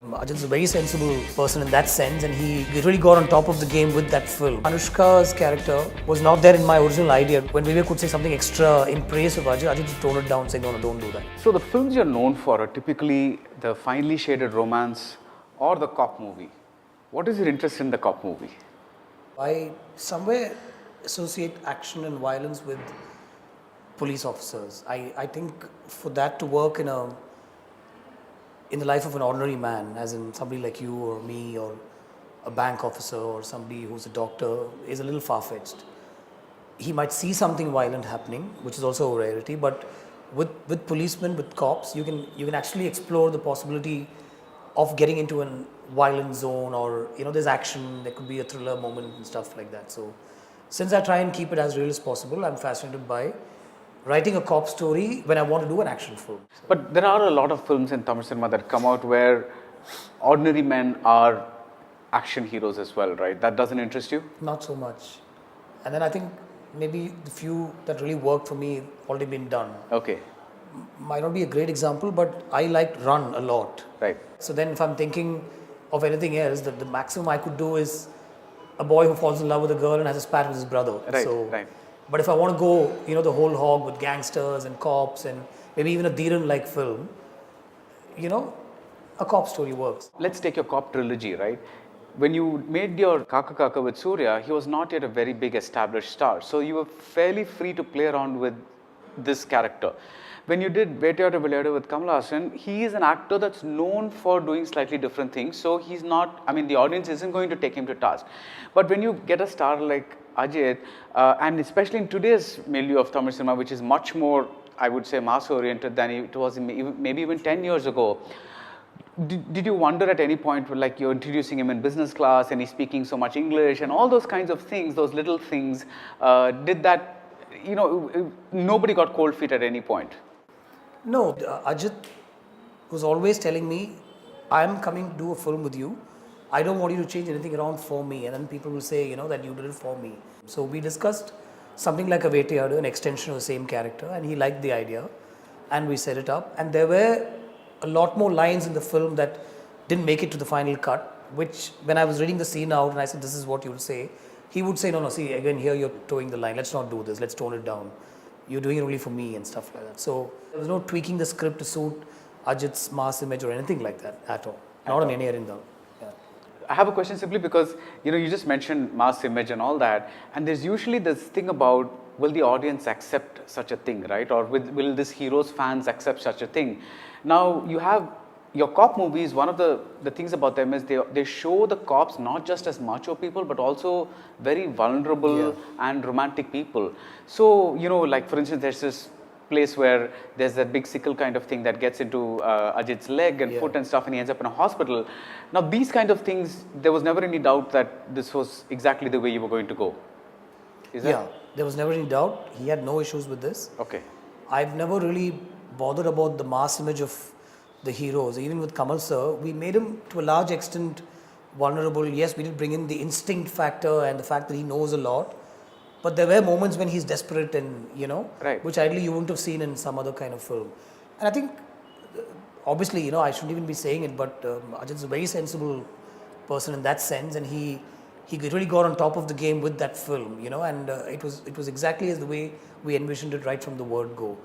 Ajit's a very sensible person in that sense, and he really got on top of the game with that film. Anushka's character was not there in my original idea. When Vivek could say something extra in praise of Ajit, Ajit would tone it down, saying, no, don't do that. So the films you're known for are typically the finely shaded romance or the cop movie. What is your interest in the cop movie? I somewhere associate action and violence with police officers. I think for that to work in the life of an ordinary man, as in somebody like you or me or a bank officer or somebody who's a doctor, is a little far-fetched. He might see something violent happening, which is also a rarity, but with policemen, with cops, you can actually explore the possibility of getting into a violent zone, or there's action, there could be a thriller moment and stuff like that. So since I try and keep it as real as possible, I'm fascinated by writing a cop story when I want to do an action film. But there are a lot of films in Tamil cinema that come out where ordinary men are action heroes as well, right? That doesn't interest you? Not so much. And then I think maybe the few that really worked for me already been done. Okay. Might not be a great example, but I liked Run a lot. Right. So then if I'm thinking of anything else, the maximum I could do is a boy who falls in love with a girl and has a spat with his brother. Right, so, right. But if I want to go, the whole hog with gangsters and cops and maybe even a Dhiran-like film, a cop story works. Let's take your cop trilogy, right? When you made your Kaka Kaka with Surya, he was not yet a very big established star. So you were fairly free to play around with this character. When you did Vetiyadu Vilayadu with Kamal Haasan, he is an actor that's known for doing slightly different things. So he's not, the audience isn't going to take him to task. But when you get a star like Ajit, and especially in today's milieu of Tamil cinema, which is much more, I would say, mass-oriented than it was maybe even 10 years ago, did you wonder at any point, like you're introducing him in business class and he's speaking so much English and all those kinds of things, those little things, did that, nobody got cold feet at any point? No, Ajit was always telling me, I'm coming to do a film with you. I don't want you to change anything around for me. And then people will say, that you did it for me. So we discussed something like a Vetiyadu, an extension of the same character, and he liked the idea. And we set it up. And there were a lot more lines in the film that didn't make it to the final cut, which when I was reading the scene out and I said, this is what you would say, he would say, no, see, again, here you're towing the line. Let's not do this. Let's tone it down. You're doing it only for me and stuff like that. So there was no tweaking the script to suit Ajit's mass image or anything like that at all. Not on Enai. I have a question simply because, you just mentioned mass image and all that. And there's usually this thing about, will the audience accept such a thing, right? Or will this hero's fans accept such a thing? Now, you have your cop movies, one of the things about them is they show the cops not just as macho people, but also very vulnerable and romantic people. So, like for instance, there's this place where there's that big sickle kind of thing that gets into Ajit's leg and foot and stuff, and he ends up in a hospital. Now, these kind of things, there was never any doubt that this was exactly the way you were going to go. Is that? Yeah, there was never any doubt. He had no issues with this. Okay. I've never really bothered about the mass image of the heroes. Even with Kamal sir, we made him to a large extent vulnerable. Yes, we did bring in the instinct factor and the fact that he knows a lot. But there were moments when he's desperate and, right, which ideally you wouldn't have seen in some other kind of film. And I think, obviously, I shouldn't even be saying it, but Ajit's a very sensible person in that sense, and he really got on top of the game with that film, and it was exactly as the way we envisioned it right from the word go.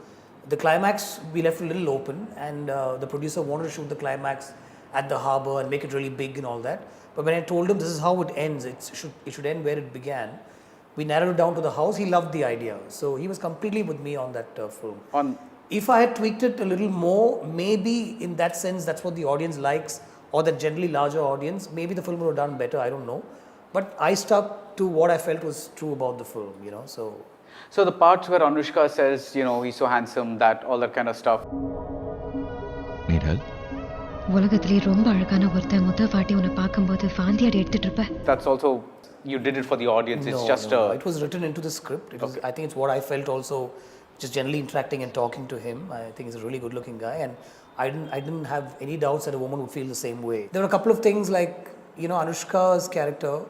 The climax we left a little open, and the producer wanted to shoot the climax at the harbour and make it really big and all that. But when I told him this is how it ends, it should end where it began, we narrowed it down to the house. He loved the idea. So he was completely with me on that film. If I had tweaked it a little more, maybe in that sense, that's what the audience likes, or the generally larger audience, maybe the film would have done better, I don't know. But I stuck to what I felt was true about the film, So the parts where Anushka says, he's so handsome, all that kind of stuff. Need help? That's also, you did it for the audience. It's just it was written into the script. I think it's what I felt also, just generally interacting and talking to him. I think he's a really good looking guy, and I didn't have any doubts that a woman would feel the same way. There were a couple of things like, Anushka's character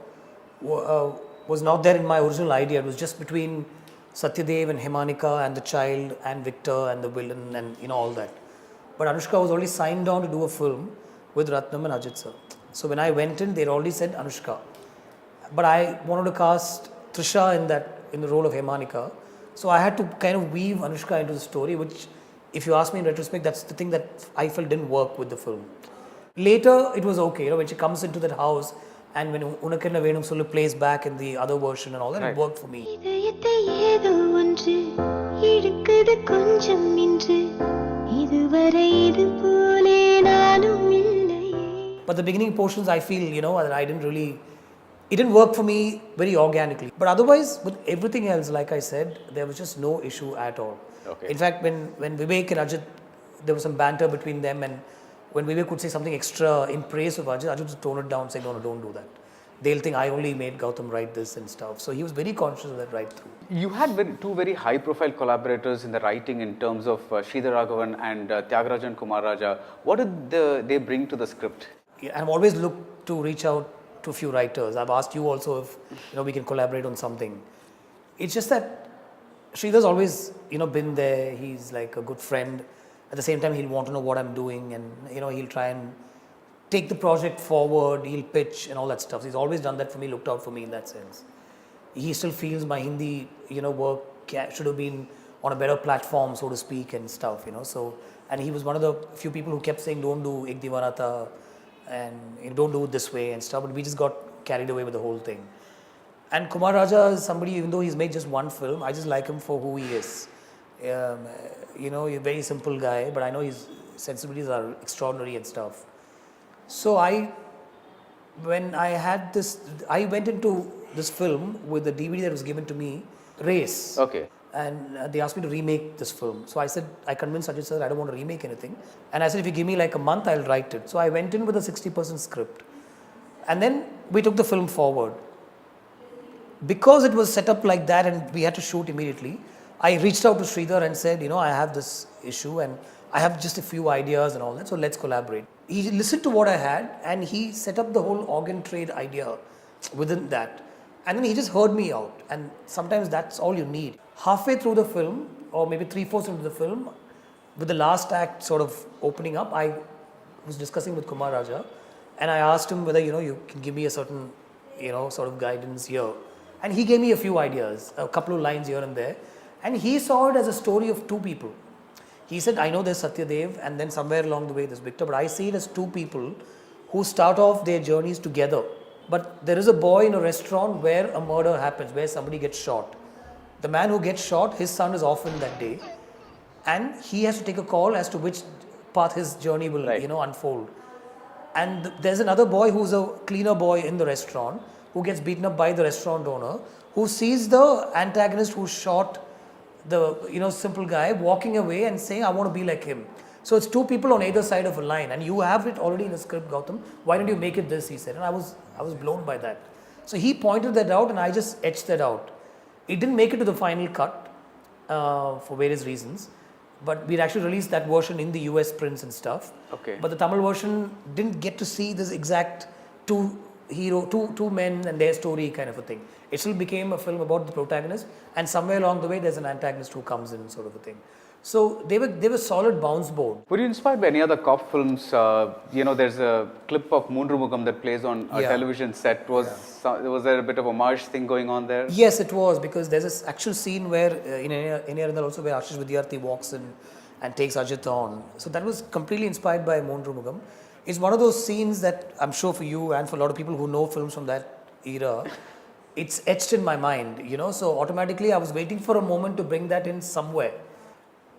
was not there in my original idea. It was just between Satyadev and Himanika and the child and Victor and the villain and all that. But Anushka was already signed on to do a film with Ratnam and Ajit sir. So when I went in, they already said Anushka. But I wanted to cast Trisha in the role of Hemanika. So I had to kind of weave Anushka into the story, which, if you ask me in retrospect, that's the thing that I felt didn't work with the film. Later, it was okay. When she comes into that house and when Unakenna Venum Sulu plays back in the other version and all that, it worked for me. But the beginning portions, I feel, that it didn't work for me very organically. But otherwise, with everything else, like I said, there was just no issue at all. Okay. In fact, when Vivek and Ajit, there was some banter between them, and when Vivek could say something extra in praise of Ajit would tone it down, say, no, don't do that. They'll think I only made Gautham write this and stuff. So he was very conscious of that right through. You had two very high-profile collaborators in the writing in terms of Sridhar Raghavan and Tyagarajan Kumaraja. What did they bring to the script? I'm always looked to reach out to a few writers. I've asked you also if we can collaborate on something. It's just that Sridhar's always been there. He's like a good friend. At the same time, he'll want to know what I'm doing, and he'll try and take the project forward. He'll pitch and all that stuff. So he's always done that for me, looked out for me in that sense. He still feels my Hindi work should have been on a better platform, so to speak, and stuff. So, and he was one of the few people who kept saying, don't do Ek Deewana Tha, and don't do it this way and stuff. But we just got carried away with the whole thing. And Kumar Raja is somebody, even though he's made just one film, I just like him for who he is. He's a very simple guy, but I know his sensibilities are extraordinary and stuff. So when I went into this film with the DVD that was given to me, Race. Okay. And they asked me to remake this film. So I said, I convinced Ajit sir, I don't want to remake anything. And I said, if you give me like a month, I'll write it. So I went in with a 60% script. And then we took the film forward. Because it was set up like that and we had to shoot immediately, I reached out to Sridhar and said, I have this issue and I have just a few ideas and all that, so let's collaborate. He listened to what I had and he set up the whole organ trade idea within that. And then he just heard me out, and sometimes that's all you need. Halfway through the film, or maybe 3/4 into the film, with the last act sort of opening up, I was discussing with Kumar Raja and I asked him whether, you can give me a certain, sort of guidance here. And he gave me a few ideas, a couple of lines here and there. And he saw it as a story of two people. He said, I know there's Satyadev and then somewhere along the way there's Victor, but I see it as two people who start off their journeys together. But there is a boy in a restaurant where a murder happens, where somebody gets shot. The man who gets shot, his son is orphaned that day. And he has to take a call as to which path his journey will, unfold. And there's another boy who's a cleaner boy in the restaurant who gets beaten up by the restaurant owner, who sees the antagonist who shot the simple guy walking away and saying, I want to be like him. So it's two people on either side of a line, and you have it already in the script, Gautham. Why don't you make it this? He said, and I was blown by that. So he pointed that out, and I just etched that out. It didn't make it to the final cut for various reasons, but we'd actually released that version in the US prints and stuff. Okay. But the Tamil version didn't get to see this exact two men and their story kind of a thing. It still became a film about the protagonist, and somewhere along the way there's an antagonist who comes in, sort of a thing. So they were solid bounce board. Were you inspired by any other cop films? There's a clip of Moondrumugam that plays on a television set. Was there a bit of a homage thing going on there? Yes, it was, because there's this actual scene where in Enai also where Ashish Vidyarthi walks in and takes Ajit on. So that was completely inspired by Moondrumugam. It's one of those scenes that I'm sure for you and for a lot of people who know films from that era, it's etched in my mind, So automatically I was waiting for a moment to bring that in somewhere.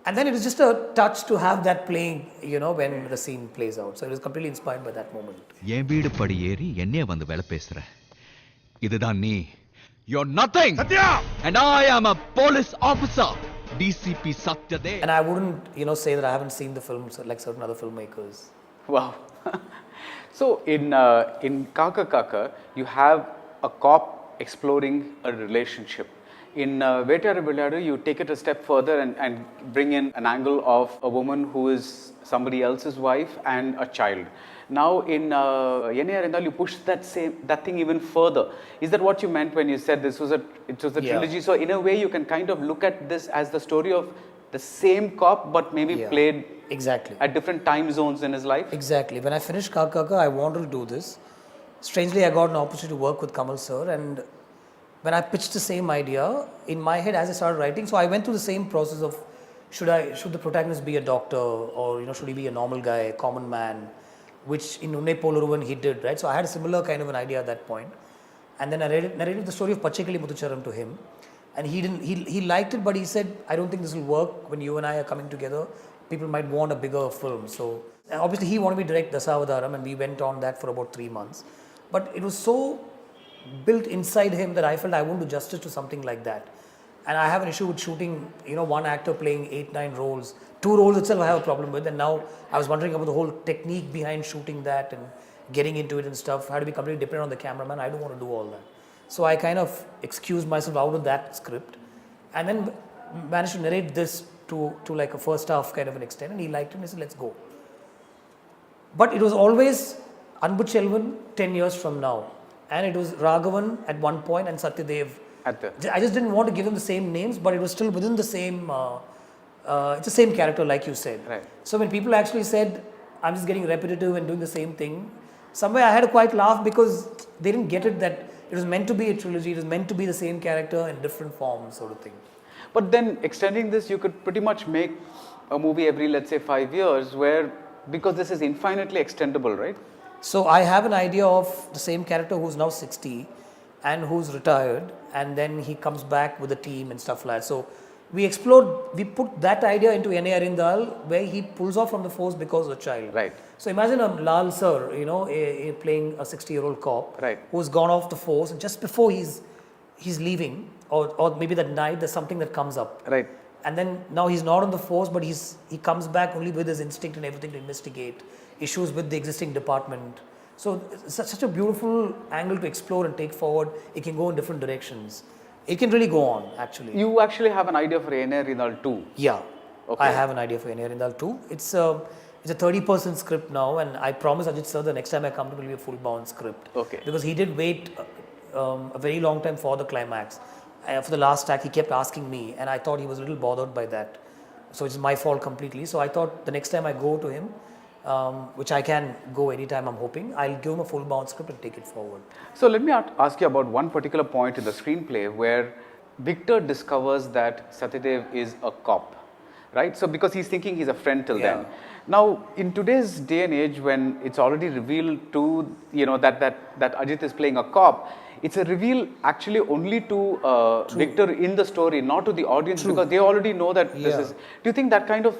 And then it was just a touch to have that playing, when the scene plays out. So it was completely inspired by that moment. You're nothing! Satya! And I am a police officer! DCP Satyadev. And I wouldn't, say that I haven't seen the films like certain other filmmakers. Wow. So in Kaka Kaka, you have a cop exploring a relationship. In Vettiyara Vilayadu, you take it a step further and bring in an angle of a woman who is somebody else's wife and a child. Now in Enai Arindal, you push that thing even further. Is that what you meant when you said it was a trilogy? So in a way, you can kind of look at this as the story of the same cop, but maybe Yeah. played Exactly. at different time zones in his life? Exactly. When I finished Kaka, I wanted to do this. Strangely, I got an opportunity to work with Kamal sir, and when I pitched the same idea in my head as I started writing, so I went through the same process of should the protagonist be a doctor, or should he be a normal guy, a common man, which in Unne Poluruvan he did, right? So I had a similar kind of an idea at that point, and then I narrated the story of Pachekali Muthucharam to him, and he liked it, but he said, I don't think this will work when you and I are coming together. People might want a bigger film. So obviously he wanted me to direct Dasavadaram, and we went on that for about 3 months. But it was so built inside him that I felt I won't do justice to something like that. And I have an issue with shooting, one actor playing 8-9 roles. 2 roles itself I have a problem with, and now I was wondering about the whole technique behind shooting that and getting into it and stuff. How to be completely dependent on the cameraman. I don't want to do all that. So I kind of excused myself out of that script, and then managed to narrate this to like a first half kind of an extent, and he liked it and he said, let's go. But it was always Anbuchelvan 10 years from now, and it was Raghavan at one point and Satyadev. I just didn't want to give them the same names, but it was still within the same, it's the same character like you said. Right. So when people actually said, I'm just getting repetitive and doing the same thing, somewhere I had a quite laugh because they didn't get it that it was meant to be a trilogy, it was meant to be the same character in different forms sort of thing. But then extending this, you could pretty much make a movie every, let's say, 5 years, because this is infinitely extendable, right? So I have an idea of the same character who's now 60 and who's retired, and then he comes back with a team and stuff like that. So we put that idea into Enai Arindal, where he pulls off from the force because of the child. Right. So imagine a Lal sir, playing a 60-year-old cop, right, who's gone off the force, and just before he's leaving, or maybe that night, there's something that comes up. Right. And then now he's not on the force, but he comes back only with his instinct and everything to investigate issues with the existing department. So it's such a beautiful angle to explore and take forward. It can go in different directions. It can really go on, actually. You actually have an idea for Enai Arindal 2? Yeah. Okay. I have an idea for Enai Arindal 2. It's a 30% script now, and I promise Ajit sir the next time I come to it will be a full-bound script. Okay. Because he did wait a very long time for the climax. For the last act, he kept asking me, and I thought he was a little bothered by that. So it's my fault completely. So I thought the next time I go to him, which I can go anytime I'm hoping, I'll give him a full-bound script and take it forward. So let me ask you about one particular point in the screenplay where Victor discovers that Satyadev is a cop, right? So because he's thinking he's a friend till then. Now, in today's day and age, when it's already revealed to, that Ajit is playing a cop, it's a reveal actually only to Victor in the story, not to the audience. True. Because they already know that this is. Do you think that kind of,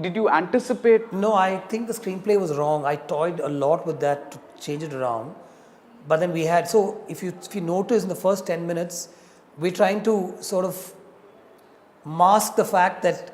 did you anticipate? No, I think the screenplay was wrong. I toyed a lot with that to change it around. But then so if you notice in the first 10 minutes, we're trying to sort of mask the fact that,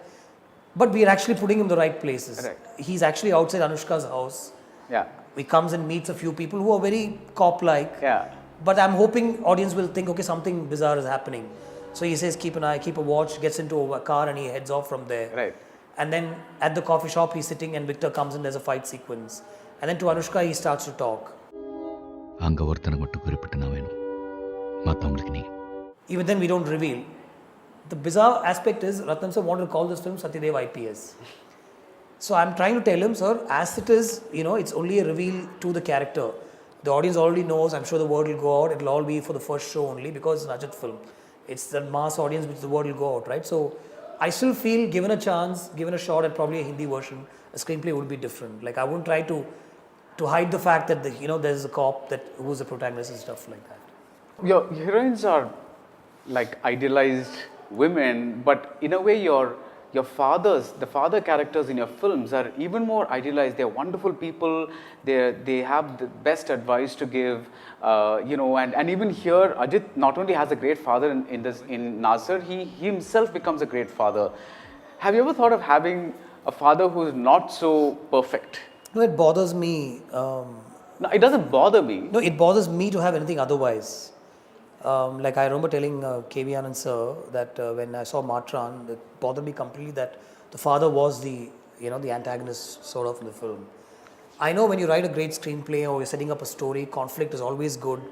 but we are actually putting him in the right places. Right. He's actually outside Anushka's house. Yeah. He comes and meets a few people who are very cop-like. Yeah. But I'm hoping audience will think, okay, something bizarre is happening. So he says, keep an eye, keep a watch, gets into a car and he heads off from there. Right. And then at the coffee shop, he's sitting and Victor comes in, there's a fight sequence. And then to Anushka, he starts to talk. Even then, we don't reveal. The bizarre aspect is, Ratnam sir wanted to call this film Satyadev IPS. So I'm trying to tell him, sir, as it is, it's only a reveal to the character. The audience already knows, I'm sure the word will go out, it'll all be for the first show only because it's an Ajit film. It's the mass audience which the word will go out, right? So I still feel given a chance, given a shot at probably a Hindi version, a screenplay would be different. Like I wouldn't try to hide the fact that there's a cop who's the protagonist and stuff like that. Your heroines are like idealized women, but in a way the father characters in your films are even more idealized. They're wonderful people. They have the best advice to give, and even here, Ajit not only has a great father in Nasir, he himself becomes a great father. Have you ever thought of having a father who is not so perfect? No, it bothers me. No, it doesn't bother me. No, it bothers me to have anything otherwise. Like I remember telling K.V. Anand sir that when I saw Matran, it bothered me completely that the father was the antagonist sort of in the film. I know when you write a great screenplay or you're setting up a story, conflict is always good.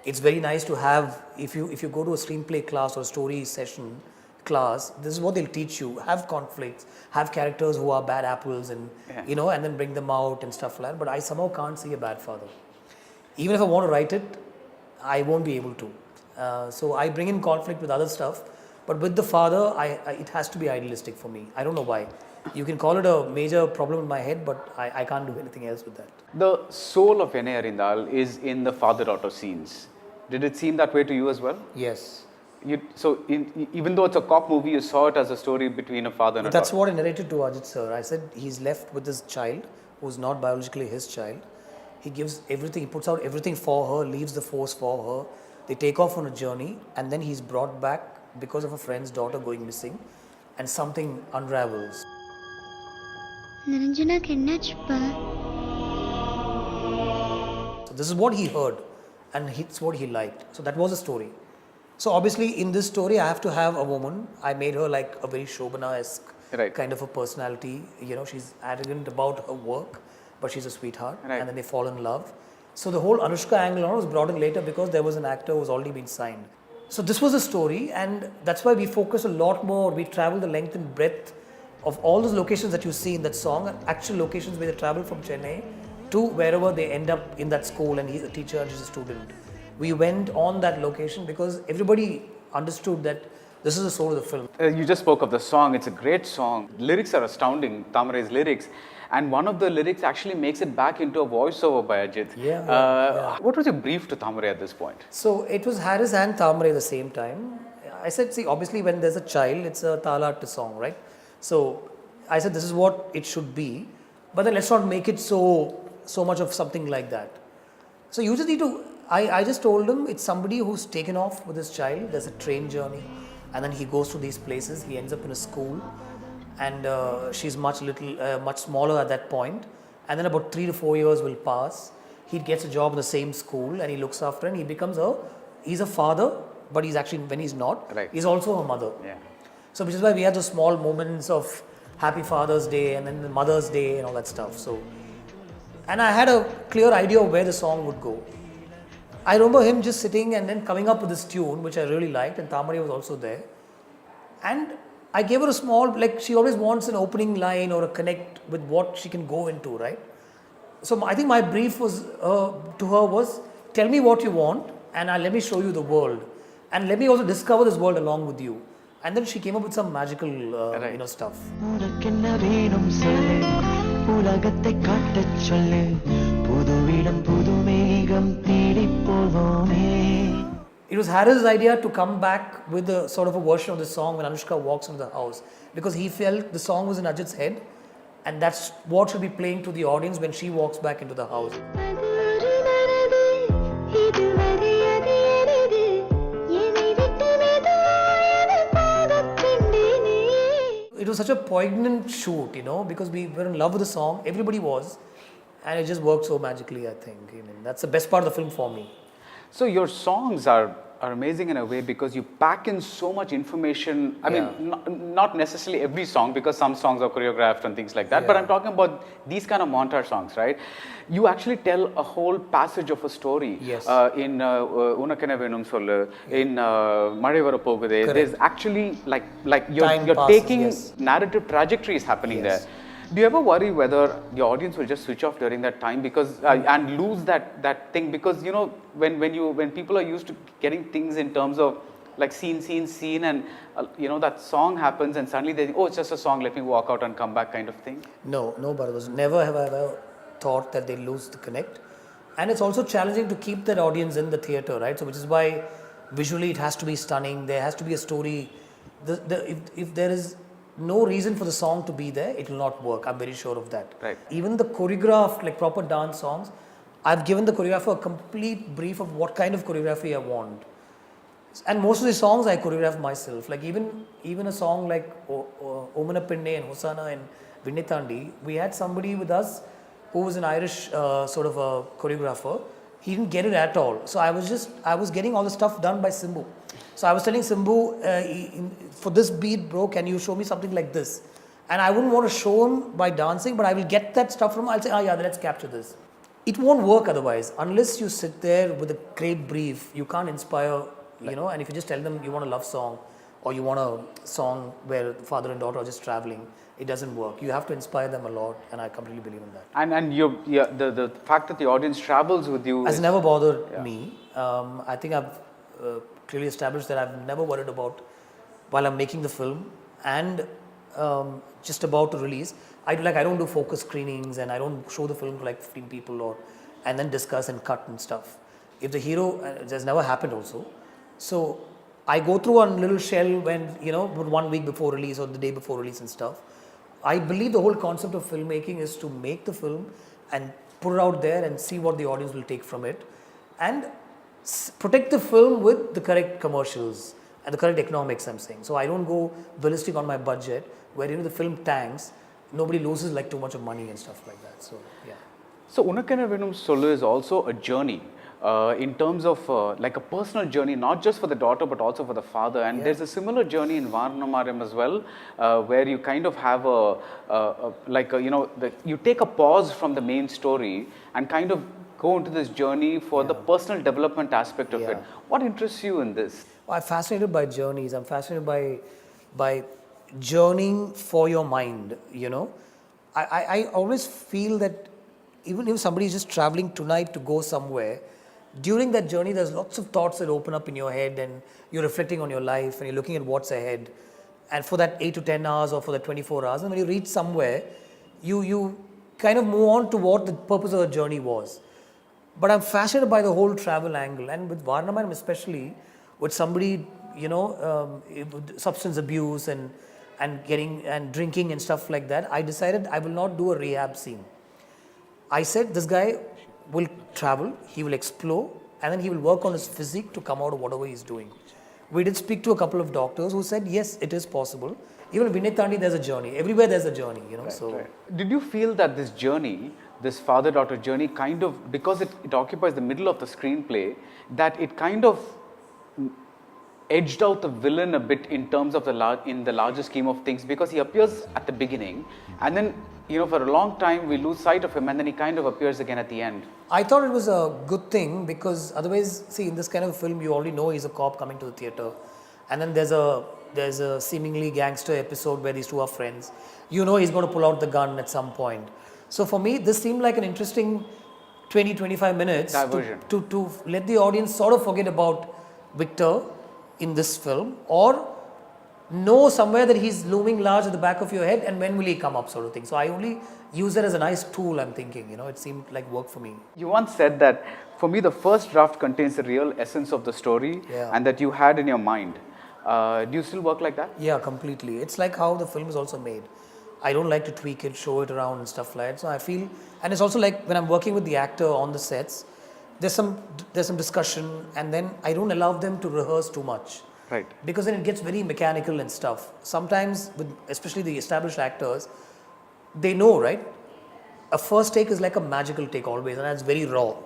It's very nice to have, if you go to a screenplay class or a story session, class, this is what they'll teach you. Have conflicts, have characters who are bad apples and, and then bring them out and stuff like that. But I somehow can't see a bad father. Even if I want to write it, I won't be able to. So I bring in conflict with other stuff. But with the father, it has to be idealistic for me. I don't know why. You can call it a major problem in my head, but I can't do anything else with that. The soul of Enai Arindal is in the father-daughter scenes. Did it seem that way to you as well? Yes. Even though it's a cop movie, you saw it as a story between a father and a daughter. That's what I narrated to Ajit sir. I said he's left with this child who's not biologically his child. He gives everything, he puts out everything for her, leaves the force for her. They take off on a journey and then he's brought back because of a friend's daughter going missing and something unravels. So this is what he heard and it's what he liked. So that was the story. So obviously in this story I have to have a woman. I made her like a very Shobana-esque kind of a personality. She's arrogant about her work, but she's a sweetheart. And then they fall in love. So the whole Anushka angle was brought in later because there was an actor who was already been signed. So this was a story and that's why we focus a lot more. We travel the length and breadth of all those locations that you see in that song, actual locations where they travel from Chennai to wherever they end up in that school and he's a teacher and she's a student. We went on that location because everybody understood that this is the soul of the film. You just spoke of the song. It's a great song. Lyrics are astounding, Tamarai's lyrics. And one of the lyrics actually makes it back into a voiceover by Ajit. What was your brief to Tamarai at this point? So it was Harris and Tamarai at the same time. I said, see, obviously when there's a child, it's a talat song, right? So I said, this is what it should be. But then let's not make it so much of something like that. So you just need to... I just told him it's somebody who's taken off with his child. There's a train journey and then he goes to these places. He ends up in a school and she's much smaller at that point. And then about 3 to 4 years will pass. He gets a job in the same school and he looks after her and he becomes he's a father, but he's actually, when he's not, he's also her mother. Yeah. So which is why we had those small moments of Happy Father's Day and then the Mother's Day and all that stuff. So, and I had a clear idea of where the song would go. I remember him just sitting and then coming up with this tune, which I really liked, and Tamarai was also there. And I gave her a small, she always wants an opening line or a connect with what she can go into, right? So I think my brief was to her was, tell me what you want and let me show you the world. And let me also discover this world along with you. And then she came up with some magical, stuff. It was Harris' idea to come back with a sort of a version of the song when Anushka walks into the house because he felt the song was in Ajit's head and that's what should be playing to the audience when she walks back into the house. It was such a poignant shoot, because we were in love with the song, everybody was, and it just worked so magically, I think. That's the best part of the film for me. So your songs are amazing in a way because you pack in so much information. I mean, not necessarily every song because some songs are choreographed and things like that. But I'm talking about these kind of montage songs, right? You actually tell a whole passage of a story. Yes. In Unakena Venum Solle, in Mare Vara Pogude. There's actually like you're passes, taking narrative trajectories happening there. Do you ever worry whether the audience will just switch off during that time because and lose that thing? Because when people are used to getting things in terms of like scene, and that song happens and suddenly they think, oh, it's just a song, let me walk out and come back kind of thing. No, Bharat, never have I ever thought that they lose the connect. And it's also challenging to keep that audience in the theatre, right? So which is why visually it has to be stunning. There has to be a story. If there is no reason for the song to be there, it will not work. I'm very sure of that. Right. Even the choreographed, proper dance songs, I've given the choreographer a complete brief of what kind of choreography I want. And most of the songs I choreograph myself. Even a song like Omana Pinne and Hosanna and Vinnithandi, we had somebody with us who was an Irish sort of a choreographer. He didn't get it at all. So I was getting all the stuff done by Simbu. So I was telling Simbu, for this beat, bro, can you show me something like this? And I wouldn't want to show him by dancing, but I will get that stuff from him. I'll say, let's capture this. It won't work otherwise. Unless you sit there with a great brief, you can't inspire, and if you just tell them you want a love song, or you want a song where father and daughter are just traveling, it doesn't work. You have to inspire them a lot, and I completely believe in that. And the fact that the audience travels with you Has is, never bothered me. I think I've clearly established that I've never worried about while I'm making the film and just about to release. I don't do focus screenings, and I don't show the film to like 15 people and then discuss and cut and stuff. If the hero, that's never happened also. So I go through a little shell when 1 week before release or the day before release and stuff. I believe the whole concept of filmmaking is to make the film and put it out there and see what the audience will take from it, and protect the film with the correct commercials and the correct economics, I'm saying. So I don't go ballistic on my budget where the film tanks, nobody loses like too much of money and stuff like that. So yeah. So Unakena Venum Solu is also a journey in terms of like a personal journey, not just for the daughter but also for the father. And there's a similar journey in Varnamaram as well, where you kind of have you take a pause from the main story and kind of go into this journey for the personal development aspect of it. What interests you in this? Well, I'm fascinated by journeys. I'm fascinated by journeying for your mind, I always feel that even if somebody is just traveling tonight to go somewhere, during that journey there's lots of thoughts that open up in your head, and you're reflecting on your life and you're looking at what's ahead. And for that 8 to 10 hours or for that 24 hours, and when you reach somewhere, you kind of move on to what the purpose of the journey was. But I'm fascinated by the whole travel angle, and with Varnamaram especially, with somebody, with substance abuse and getting and drinking and stuff like that, I decided I will not do a rehab scene. I said this guy will travel, he will explore, and then he will work on his physique to come out of whatever he's doing. We did speak to a couple of doctors who said yes, it is possible. Even in Vinetandi there's a journey. Everywhere there's a journey, Right. Did you feel that this journey, this father-daughter journey, kind of, because it occupies the middle of the screenplay, that it kind of edged out the villain a bit in terms of in the larger scheme of things, because he appears at the beginning and then for a long time we lose sight of him, and then he kind of appears again at the end? I thought it was a good thing, because otherwise, see, in this kind of film you already know he's a cop coming to the theatre, and then there's a seemingly gangster episode where these two are friends. He's going to pull out the gun at some point. So for me this seemed like an interesting 20-25 minutes to let the audience sort of forget about Victor in this film, or know somewhere that he's looming large at the back of your head, and when will he come up, sort of thing. So I only use that as a nice tool, I'm thinking, it seemed like work for me. You once said that, for me, the first draft contains the real essence of the story and that you had in your mind. Do you still work like that? Yeah, completely. It's like how the film is also made. I don't like to tweak it, show it around and stuff like that. So I feel, and it's also like when I'm working with the actor on the sets, there's some discussion, and then I don't allow them to rehearse too much. Right. Because then it gets very mechanical and stuff. Sometimes, especially the established actors, they know, right? A first take is like a magical take always, and it's very raw.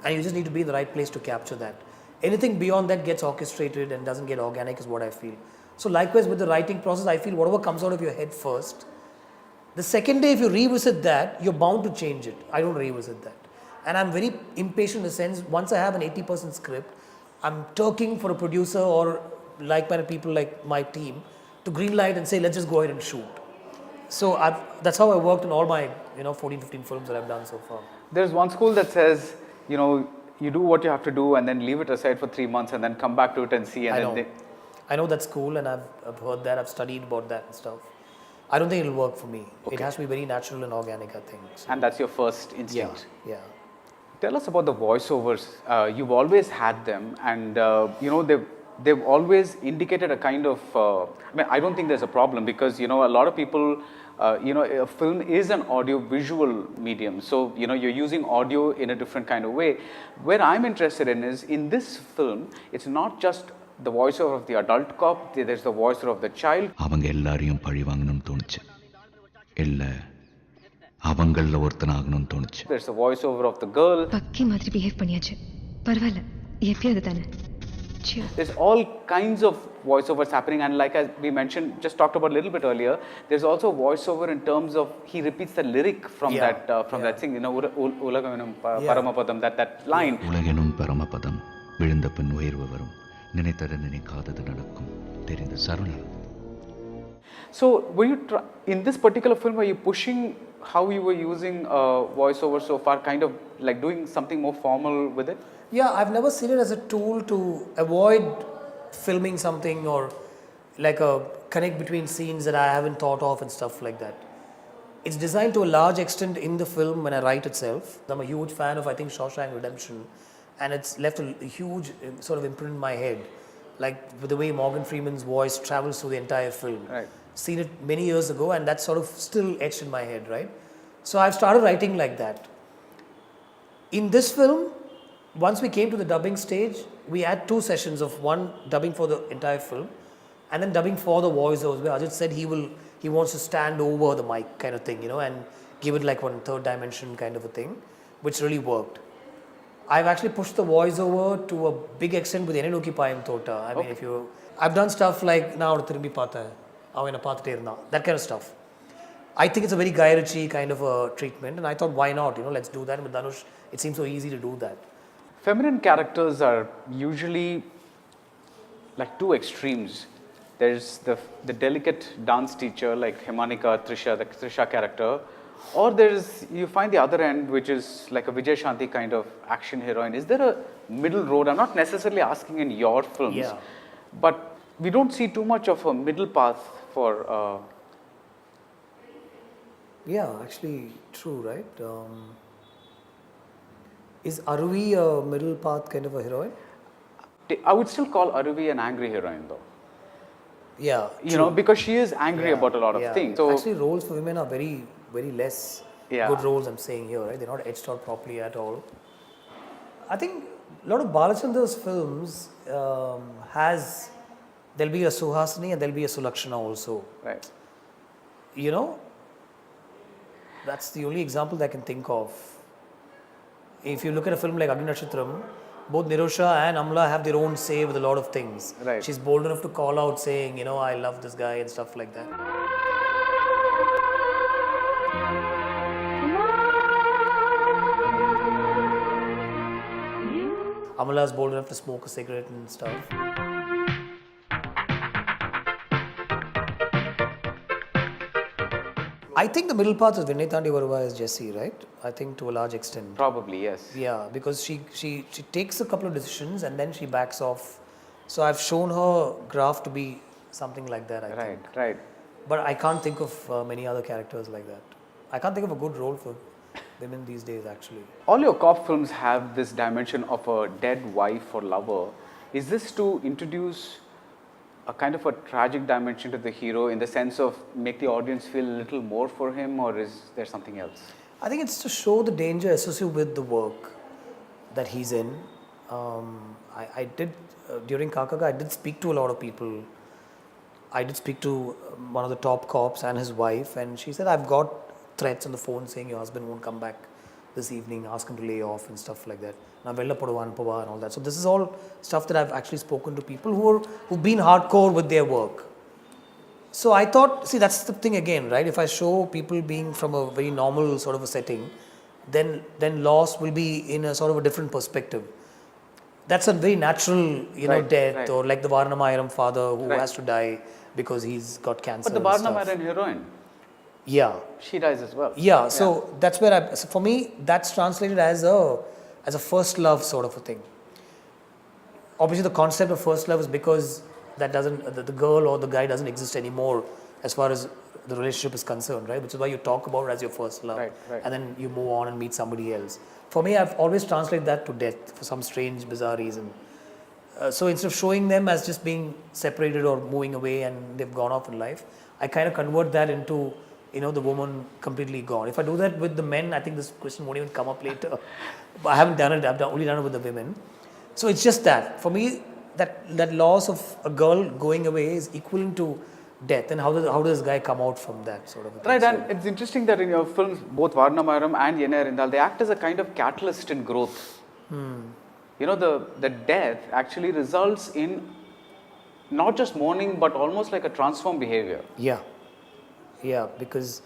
And you just need to be in the right place to capture that. Anything beyond that gets orchestrated and doesn't get organic, is what I feel. So likewise with the writing process, I feel whatever comes out of your head first, the second day if you revisit that, you're bound to change it. I don't revisit that. And I'm very impatient in the sense, once I have an 80% script, I'm turking for a producer or like-minded people like my team to greenlight and say, let's just go ahead and shoot. So that's how I worked in all my 14-15 films that I've done so far. There's one school that says, you do what you have to do and then leave it aside for 3 months and then come back to it and see. And I know that school, and I've heard that, I've studied about that and stuff. I don't think it'll work for me. Okay. It has to be very natural and organic, I think. So. And that's your first instinct? Yeah. Tell us about the voiceovers. You've always had them, and they've always indicated a kind of, I don't think there's a problem, because, a lot of people, a film is an audio-visual medium. So, you're using audio in a different kind of way. Where I'm interested in is, in this film, it's not just the voiceover of the adult cop, there's the voiceover of the child. There's the voiceover of the girl. There's all kinds of voiceovers happening, and like as we mentioned, just talked about a little bit earlier, there's also voiceover in terms of he repeats the lyric from that thing, Ulaganum Paramapadam, that line. தெரிந்த சருணன். So, were you in this particular film, were you pushing how you were using voiceover so far, kind of like doing something more formal with it? Yeah, I've never seen it as a tool to avoid filming something or like a connect between scenes that I haven't thought of and stuff like that. It's designed to a large extent in the film when I write itself. I'm a huge fan of, I think, Shawshank Redemption, and it's left a huge sort of imprint in my head, like with the way Morgan Freeman's voice travels through the entire film. Right. Seen it many years ago, and that's sort of still etched in my head, right? So I've started writing like that. In this film, once we came to the dubbing stage, we had 2 sessions of one dubbing for the entire film and then dubbing for the voiceovers, where Ajit said he wants to stand over the mic kind of thing, you know, and give it like one third dimension kind of a thing, which really worked. I've actually pushed the voiceover to a big extent with Enai Noki Payum Thota. I mean, I've done stuff like now thirumbi paatha avana paathite irundha, that kind of stuff. I think it's a very Guy Ritchie kind of a treatment, and I thought, why not, you know, let's do that. And with Dhanush, it seems so easy to do that. Feminine characters are usually like 2 extremes. There's the delicate dance teacher like Himanika, Trisha, the Trisha character, or you find the other end, which is like a Vijay Shanti kind of action heroine. Is there a middle road? I'm not necessarily asking in your films, Yeah. but we don't see too much of a middle path for. Yeah, actually true, right? Is Aruvi a middle path kind of a heroine? I would still call Aruvi an angry heroine, though. Yeah, You know, because she is angry about a lot of things. So actually, roles for women are very, very less Yeah. good roles. I'm saying here, right? They're not etched out properly at all. I think a lot of Balachandra's films there'll be a Suhasini and there'll be a Sulakshana also. right. You know, that's the only example that I can think of. If you look at a film like Agni Nakshatram, both Nirosha and Amla have their own say with a lot of things. Right. She's bold enough to call out saying, you know, I love this guy and stuff like that. Amala is bold enough to smoke a cigarette and stuff. I think the middle path is Vinay Thandi Varva as Jessie, right? I think to a large extent. Probably, yes. Yeah, because she takes a couple of decisions and then she backs off. So I've shown her graph to be something like that, I think. Right. But I can't think of many other characters like that. I can't think of a good role for women these days, actually. All your cop films have this dimension of a dead wife or lover. Is this to introduce a kind of a tragic dimension to the hero in the sense of make the audience feel a little more for him, or is there something else? I think it's to show the danger associated with the work that he's in. I did, during Kakaga, I did speak to a lot of people. I did speak to one of the top cops and his wife, and she said, I've got threats on the phone saying your husband won't come back this evening, ask him to lay off and stuff like that. Now, Vella Podavan Pava and all that. So, this is all stuff that I've actually spoken to people who've been hardcore with their work. So, I thought, see, that's the thing again, right? If I show people being from a very normal sort of a setting, then loss will be in a sort of a different perspective. That's a very natural, death, right. or like the Varnamayaram father who has to die because he's got cancer. But the and stuff. Varnamayaram heroine, Yeah. she dies as well. Yeah, so that's where so for me, that's translated as a first love sort of a thing. Obviously, the concept of first love is because that the girl or the guy doesn't exist anymore as far as the relationship is concerned, right? Which is why you talk about it as your first love. Right. And then you move on and meet somebody else. For me, I've always translated that to death for some strange, bizarre reason. So instead of showing them as just being separated or moving away and they've gone off in life, I kind of convert that into, the woman completely gone. If I do that with the men, I think this question won't even come up later. But I haven't done it. I've only done it with the women. So it's just that. For me, that loss of a girl going away is equivalent to death. And how does this guy come out from that sort of a thing? Right, and it's interesting that in your films, both Varnamayaram and Enai Arindal, they act as a kind of catalyst in growth. The death actually results in not just mourning, but almost like a transformed behavior. Yeah, because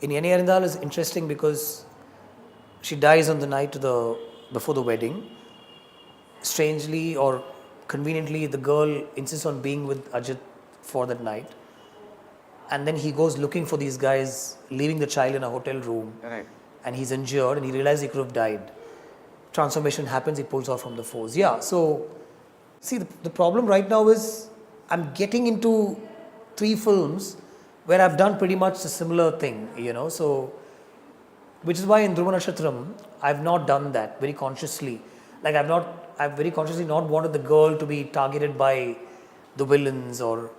in Enai Arindal is interesting because she dies on the night before the wedding. Strangely or conveniently, the girl insists on being with Ajit for that night. And then he goes looking for these guys, leaving the child in a hotel room. Right. And he's injured and he realizes he could have died. Transformation happens, he pulls out from the force. Yeah, so see, the problem right now is I'm getting into 3 films where I've done pretty much a similar thing, so which is why in Dhruva Nakshatram, I've not done that very consciously. Like I've very consciously not wanted the girl to be targeted by the villains or,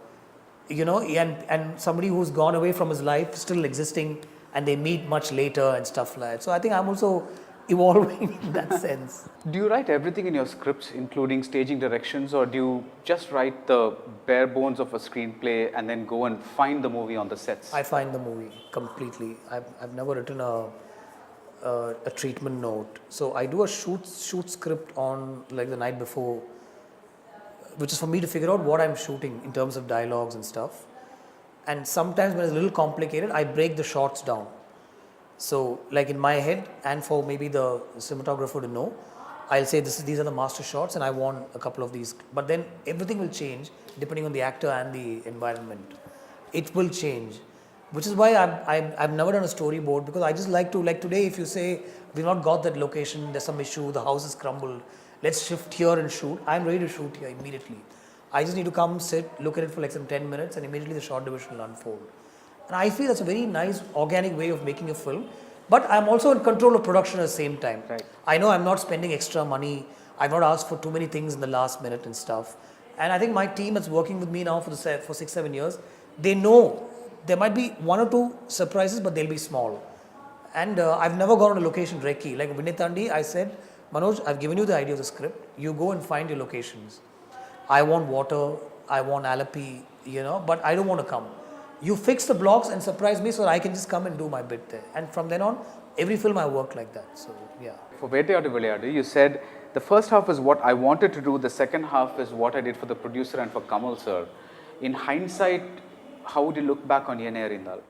and somebody who's gone away from his life still existing and they meet much later and stuff like that. So I think I'm also evolving in that sense. Do you write everything in your scripts, including staging directions, or do you just write the bare bones of a screenplay and then go and find the movie on the sets? I find the movie completely. I've never written a treatment note. So I do a shoot script on like the night before, which is for me to figure out what I'm shooting in terms of dialogues and stuff. And sometimes when it's a little complicated, I break the shots down. So like in my head, and for maybe the cinematographer to know, I'll say these are the master shots and I want a couple of these. But then everything will change depending on the actor and the environment. It will change. Which is why I've never done a storyboard, because I just like to, like today, if you say we've not got that location, there's some issue, the house is crumbled, let's shift here and shoot. I'm ready to shoot here immediately. I just need to come, sit, look at it for like some 10 minutes and immediately the shot division will unfold. And I feel that's a very nice organic way of making a film. But I'm also in control of production at the same time. Right. I know I'm not spending extra money. I've not asked for too many things in the last minute and stuff. And I think my team that's working with me now for 6-7 years, they know there might be 1 or 2 surprises, but they'll be small. And I've never gone on a location recce. Like Vinay Thandi, I said, Manoj, I've given you the idea of the script. You go and find your locations. I want water, I want Alapi, but I don't want to come. You fix the blocks and surprise me so that I can just come and do my bit there. And from then on, every film I work like that. So, yeah. For Vettayadu Vilayadu, you said the first half is what I wanted to do, the second half is what I did for the producer and for Kamal sir. In hindsight, how would you look back on Enai Arindal?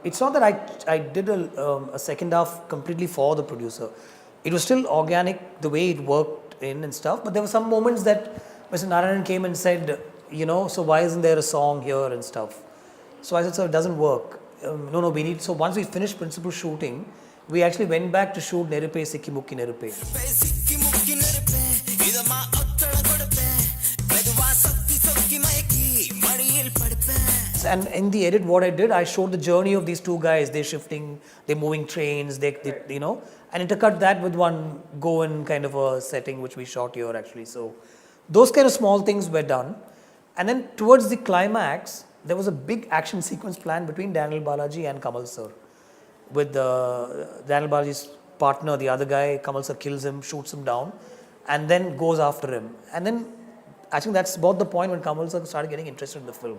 It's not that I did a second half completely for the producer. It was still organic the way it worked in and stuff, but there were some moments that Mr. Narayanan came and said, so why isn't there a song here and stuff? So I said, sir, it doesn't work. No, we need, so once we finished principal shooting, we actually went back to shoot Nerupe Sikki Mukki Nerupe. And in the edit, what I did, I showed the journey of these 2 guys. They're shifting, they're moving trains, they and intercut that with one Goan kind of a setting, which we shot here actually. So those kind of small things were done. And then towards the climax, there was a big action sequence plan between Daniel Balaji and Kamal sir. With Daniel Balaji's partner, the other guy, Kamal sir kills him, shoots him down, and then goes after him. And then I think that's about the point when Kamal sir started getting interested in the film.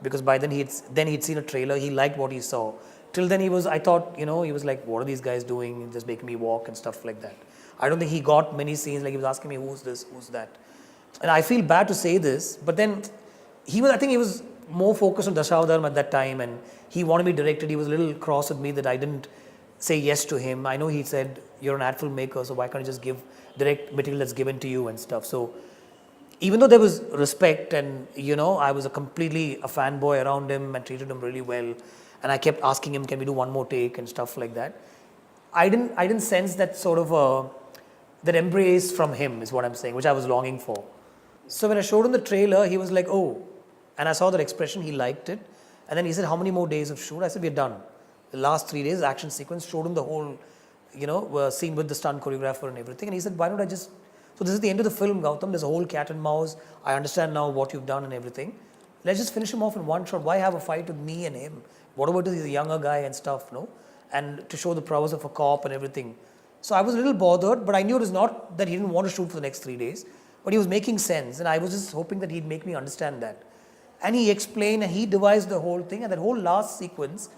Because by then he'd seen a trailer, he liked what he saw. Till then I thought, he was like, what are these guys doing? Just making me walk and stuff like that. I don't think he got many scenes, like he was asking me, who's this, who's that? And I feel bad to say this, but then I think he was more focused on Dashavadaram at that time, and he wanted me directed. He was a little cross with me that I didn't say yes to him. I know he said, you're an ad filmmaker, so why can't you just direct material that's given to you and stuff. So even though there was respect and, I was completely a fanboy around him and treated him really well, and I kept asking him, can we do one more take and stuff like that, I didn't sense that sort of that embrace from him is what I'm saying, which I was longing for. So when I showed him the trailer, he was like, oh, and I saw that expression, he liked it. And then he said, how many more days of shoot? I said, we're done. The last 3 days, action sequence, showed him the whole, scene with the stunt choreographer and everything. And he said, why don't I just, so this is the end of the film, Gautham. There's a whole cat and mouse. I understand now what you've done and everything. Let's just finish him off in one shot. Why have a fight with me and him? Whatever it is, he's a younger guy and stuff, no? And to show the prowess of a cop and everything. So I was a little bothered, but I knew it was not that he didn't want to shoot for the next 3 days, but he was making sense. And I was just hoping that he'd make me understand that. And he explained and he devised the whole thing, and that whole last sequence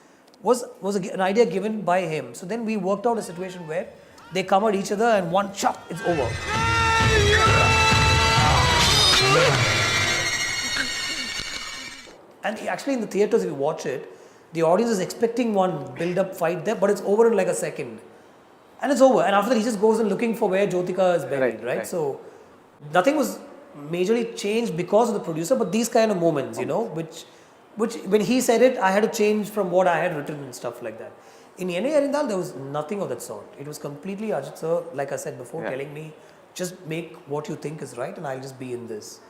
was an idea given by him. So then we worked out a situation where they come at each other and one chop, it's over. And actually in the theatres, if you watch it, the audience is expecting one build-up fight there, but it's over in like a second. And it's over. And after that, he just goes and looking for where Jyotika is buried, right? So nothing was majorly changed because of the producer, but these kind of moments, you know, which when he said it, I had to change from what I had written and stuff like that. In Enai, there was nothing of that sort. It was completely Ajit sir, like I said before, telling me, just make what you think is right and I'll just be in this.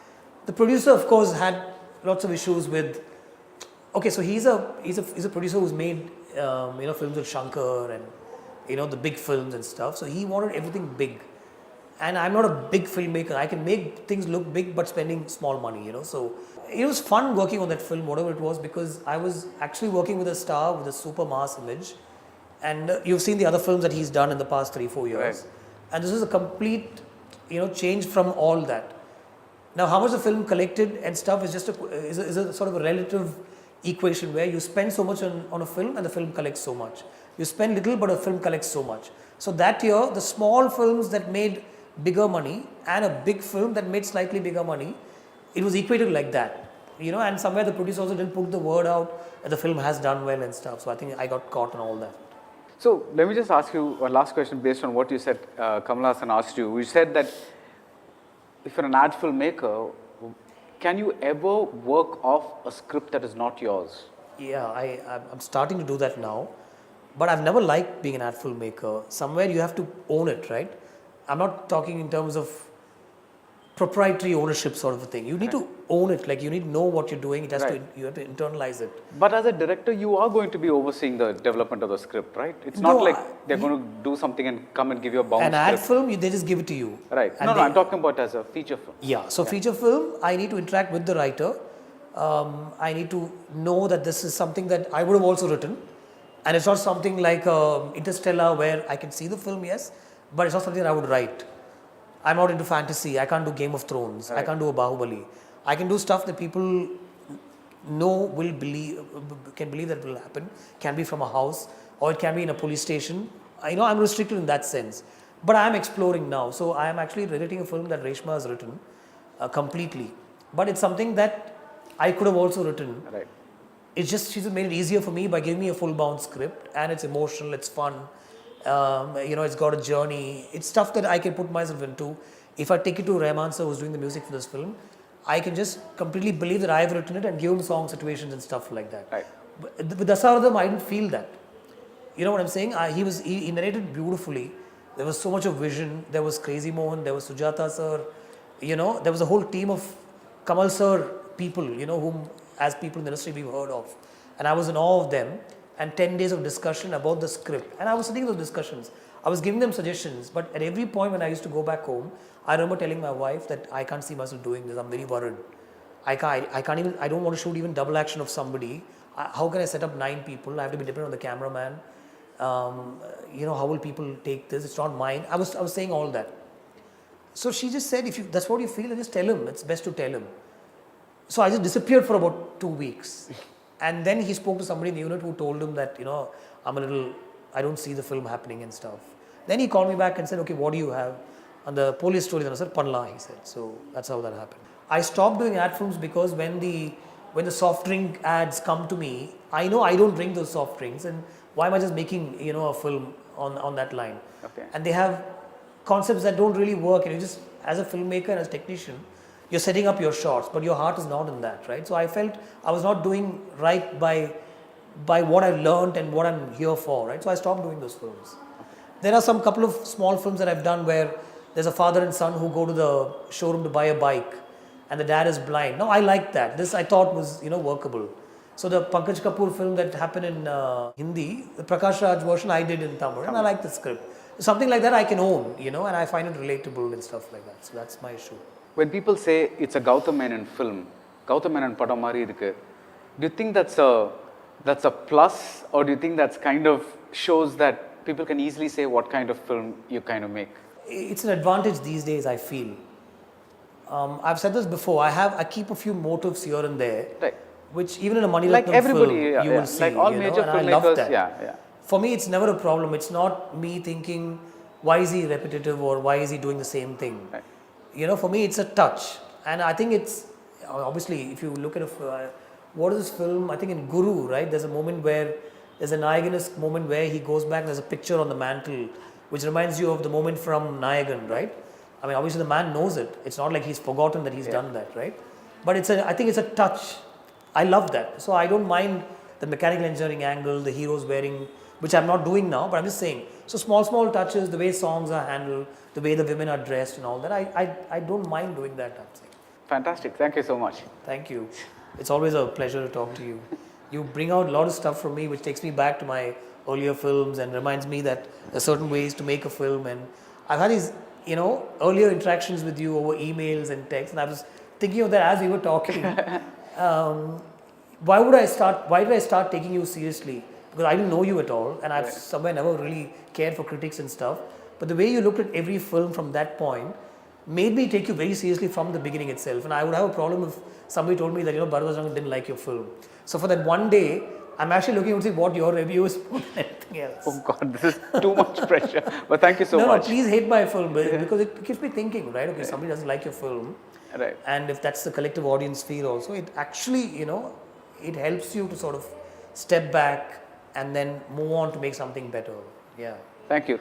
The producer, of course, had lots of issues with, okay, so he's a producer who's made, films with Shankar and, the big films and stuff. So he wanted everything big. And I'm not a big filmmaker. I can make things look big, but spending small money, So it was fun working on that film, whatever it was, because I was actually working with a star with a super mass image. And you've seen the other films that he's done in the past 3-4 years. Right. And this is a complete, change from all that. Now, how much the film collected and stuff is just a sort of a relative equation where you spend so much on a film and the film collects so much. You spend little, but a film collects so much. So that year, the small films that made bigger money and a big film that made slightly bigger money, it was equated like that. And somewhere the producer also didn't put the word out that the film has done well and stuff. So I think I got caught in all that. So let me just ask you one last question based on what you said. Kamal Hassan asked you. You said that if you're an ad filmmaker, can you ever work off a script that is not yours? Yeah, I'm starting to do that now. But I've never liked being an ad filmmaker. Somewhere you have to own it, right? I'm not talking in terms of proprietary ownership sort of a thing. You need to own it. Like you need to know what you're doing. You have to internalize it. But as a director, you are going to be overseeing the development of the script, right? It's not they're going to do something and come and give you a bounce. An ad film, they just give it to you. Right. No, I'm talking about as a feature film. Yeah. So feature film, I need to interact with the writer. I need to know that this is something that I would have also written. And it's not something like Interstellar where I can see the film, yes, but it's not something that I would write. I'm not into fantasy. I can't do Game of Thrones. Right. I can't do a Bahubali. I can do stuff that people can believe that will happen. Can be from a house or it can be in a police station. I'm restricted in that sense. But I'm exploring now. So I am actually editing a film that Reshma has written completely. But it's something that I could have also written. Right. It's just she's made it easier for me by giving me a full-bound script, and it's emotional, it's fun, it's got a journey. It's stuff that I can put myself into. If I take it to Rahman sir, who's doing the music for this film, I can just completely believe that I have written it and give him song situations and stuff like that. Right. But with Dasaradam, I didn't feel that. You know what I'm saying? He narrated beautifully. There was so much of vision. There was Crazy Mohan, there was Sujata sir. There was a whole team of Kamal sir people, whom as people in the industry we've heard of. And I was in awe of them. And 10 days of discussion about the script. And I was sitting in those discussions. I was giving them suggestions. But at every point when I used to go back home, I remember telling my wife that I can't see myself doing this. I'm very worried. I don't want to shoot even double action of somebody. How can I set up 9 people? I have to be dependent on the cameraman. How will people take this? It's not mine. I was saying all that. So she just said, if that's what you feel, then just tell him. It's best to tell him. So I just disappeared for about 2 weeks. And then he spoke to somebody in the unit who told him that, I don't see the film happening and stuff. Then he called me back and said, okay, what do you have? And the police story, then I said, Panla, he said. So that's how that happened. I stopped doing ad films because when the soft drink ads come to me, I know I don't drink those soft drinks. And why am I just making, a film on that line? Okay. And they have concepts that don't really work. And you just, as a filmmaker and as a technician, you're setting up your shots, but your heart is not in that, right? So I felt I was not doing right by what I've learned and what I'm here for, right? So I stopped doing those films. There are some couple of small films that I've done where there's a father and son who go to the showroom to buy a bike and the dad is blind. No, I like that. This I thought was, workable. So the Pankaj Kapoor film that happened in Hindi, the Prakash Raj version I did in Tamil, and I like the script. Something like that I can own, and I find it relatable and stuff like that. So that's my issue. When people say it's a Gautham Menon film, Gautham Menon padam mari irukku, do you think that's a plus, or do you think that's kind of shows that people can easily say what kind of film you kind of make? It's an advantage these days, I feel. I've said this before. I keep a few motives here and there, right, which even in a Mani like Ratnam everybody, film, you will see. Like all major and filmmakers, I love that. yeah. For me, it's never a problem. It's not me thinking, why is he repetitive or why is he doing the same thing? Right. For me, it's a touch. And I think it's, obviously, if you look at what is this film? I think in Guru, right? There's a moment where, there's a Nayagan moment where he goes back and there's a picture on the mantle, which reminds you of the moment from Nayagan, right? I mean, obviously the man knows it. It's not like he's forgotten that he's done that, right? But I think it's a touch. I love that. So I don't mind the mechanical engineering angle, the heroes wearing, which I'm not doing now, but I'm just saying. So small touches, the way songs are handled, the way the women are dressed and all that, I don't mind doing that, I'm saying. Fantastic. Thank you so much. Thank you. It's always a pleasure to talk to you. You bring out a lot of stuff from me which takes me back to my earlier films and reminds me that there are certain ways to make a film. And I've had these, earlier interactions with you over emails and texts, and I was thinking of that as we were talking. Why did I start taking you seriously? Because I didn't know you at all, and I've somewhere never really cared for critics and stuff. But the way you looked at every film from that point made me take you very seriously from the beginning itself. And I would have a problem if somebody told me that, Bharadwaj didn't like your film. So for that one day, I'm actually looking to see what your review is more than anything else. Oh God, this is too much pressure. But thank you so much. No, please hate my film because it keeps me thinking, right? Okay, somebody doesn't like your film. Right. And if that's the collective audience feel also, it actually, it helps you to sort of step back and then move on to make something better. Yeah. Thank you.